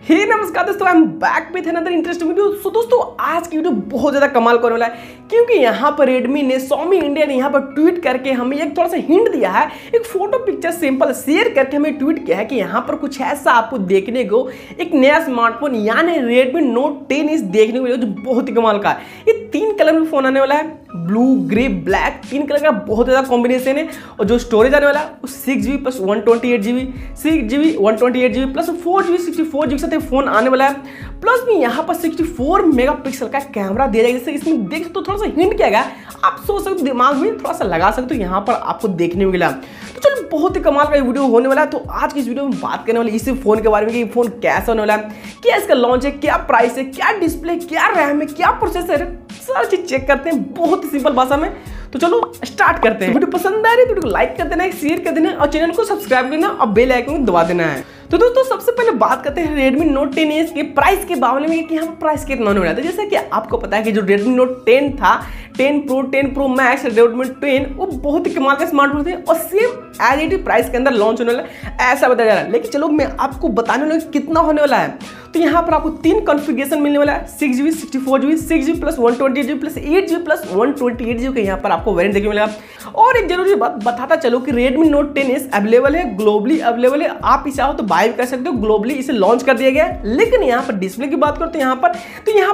हे नमस्कार दोस्तों, I am back with another interesting video. So दोस्तों, आज की वीडियो बहुत ज़्यादा कमाल करने वाला है क्योंकि यहाँ पर रेडमी ने Xiaomi इंडिया ने यहाँ पर ट्वीट करके हमें एक थोड़ा सा हिंट दिया है। एक फोटो पिक्चर सिंपल शेयर करके हमें ट्वीट किया है कि यहाँ पर कुछ ऐसा आपको देखने को एक नया स्मार्टफोन यानी Redmi Note 10 देखने को मिलेगा जो बहुत ही कमाल का है। ये 3 कलर में फोन आने वाला है, ब्लू, ग्रे, ब्लैक, 3 कलर का बहुत ज़्यादा कॉम्बिनेशन है। और जो स्टोरेज आने वाला है वो 6GB plus 128GB, 6GB 128GB plus 4GB 64GB के साथ फोन आने वाला है। प्लस में यहाँ पर 64 मेगापिक्सल का कैमरा दिया जाएगा। जैसे इसमें देख सकते हो, थोड़ा सा हिंट किया गया, आप सोच सकते हो, दिमाग में थोड़ा सा लगा सकते हो, यहाँ पर आपको देखने को मिला। तो चलो, बहुत ही कमाल का वीडियो होने वाला है। तो आज की इस वीडियो में बात करने वाले इसी फोन के बारे में कि फोन कैसा होने वाला है, क्या इसका लॉन्च है, क्या प्राइस है, क्या डिस्प्ले, क्या रैम है, क्या प्रोसेसर है, सारी चीज चेक करते हैं बहुत ही सिंपल भाषा में। तो चलो स्टार्ट करते हैं। वीडियो पसंद आ रही है तो वीडियो को लाइक कर देना है, शेयर कर देना है और चैनल को सब्सक्राइब करना और बेल आइकन को दबा देना है। तो दोस्तों, सबसे पहले बात करते हैं Redmi Note 10 के प्राइस के मामले में कि यहाँ प्राइस कितना होने वाला है। जैसे कि आपको पता है कि जो Redmi Note 10 था, 10 Pro, 10 Pro Max, Redmi 10 वो बहुत ही कमाल का स्मार्टफोन थे और सेम एज इट प्राइस के अंदर लॉन्च होने वाला है ऐसा बताया जा रहा है। लेकिन चलो मैं आपको बताने वाला हूँ कितना होने वाला है। तो यहाँ पर आपको 3 कॉन्फ़िगरेशन मिलने वाला है, 6GB 64GB, 6GB plus 128GB plus 8GB plus 128GB का यहाँ पर आपको वेरिएंट देखने मिलेगा। और एक जरूरी बात बताता चलो कि Redmi Note 10 अवेलेबल है, ग्लोबली अवेलेबल है। आप इसे चाहो तो बाय भी कर सकते हो, ग्लोबली इसे लॉन्च कर दिया गया है। लेकिन यहाँ पर डिस्प्ले की बात करो तो यहाँ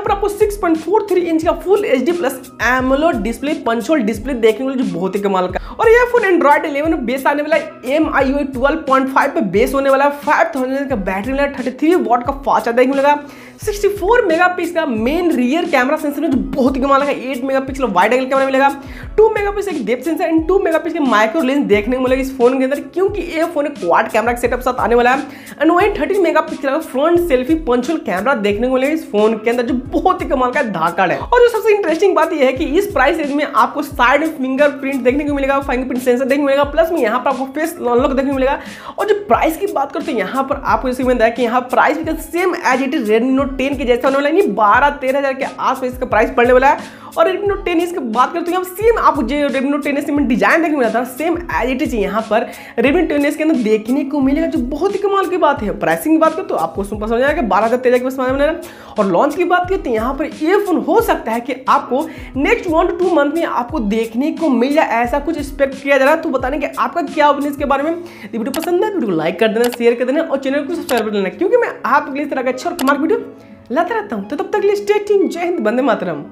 पर आपको 6.43 इंच का full HD plus AMOLED display, punch hole display देखने को मिलेगा जो बहुत ही कमाल का। और यह फोन Android 11 बेस आने वाला है, MIUI 12.5 पे बेस होने वाला है, 5000 का बैटरी मिला, 33 वॉट का फास्ट चार्जिंग मिलेगा, 64 मेगापिक्सल का मेन रियर कैमरा सेंसर है जो बहुत ही कमाल का, 8 मेगापिक्सल वाइड एंगल कैमरा मिलेगा, 2 मेगापिक्सल एक डेप्थ सेंसर एंड 2 मेगापिक्सल के माइक्रो लेंस देखने को मिलेगा इस फोन के अंदर, क्योंकि ये फोन एक क्वाड कैमरा के सेटअप साथ आने वाला है। एंड वहीं 13 मेगापिक्सल का front selfie punch hole camera देखने को मिलेगा इस फोन के अंदर जो बहुत ही कमाल का धाकड़ है। और जो सबसे इंटरेस्टिंग बात यह है कि इस प्राइस रेंज में आपको साइड में फिंगरप्रिंट देखने को मिलेगा, फिंगरप्रिंट सेंसर देखने को मिलेगा, प्लस में यहाँ पर आपको फेस अनलॉक देखने को मिलेगा। और जो प्राइस की बात करते हैं यहाँ पर आपको जैसे मैंने देखा कि यहाँ प्राइस भी same as it is Redmi Note 10 के जैसा होने वाला है, 12-13 हजार के आसपास इसका प्राइस पड़ने वाला है। और Redmi Note 10 की बात करते हैं सेम आपको जो Redmi Note 10 में डिजाइन देखने को मिला था, सेम एज इट इज यहाँ पर Redmi 10 के अंदर देखने को मिलेगा जो बहुत ही कमाल की बात है। प्राइसिंग की बात करें तो आपको समझ आएगा 12,000-13,000 के पास मिलेगा। और लॉन्च की बात करते हैं यहाँ पर ये फोन हो सकता है कि आपको नेक्स्ट 1 to 2 मंथ में आपको देखने को मिल जाए, ऐसा कुछ एक्सपेक्ट किया जा रहा है। तो बताने कि आपका क्या ओपिनियन इसके बारे में। वीडियो पसंद है वीडियो को लाइक कर देना, शेयर कर देना और चैनल को सब्सक्राइब कर देना, क्योंकि मैं आपके लिए इस तरह का अच्छा और कमाल वीडियो लाता रहता हूँ। तो तब तक के लिए स्टे ट्यून्ड। जय हिंद, वंदे मातरम।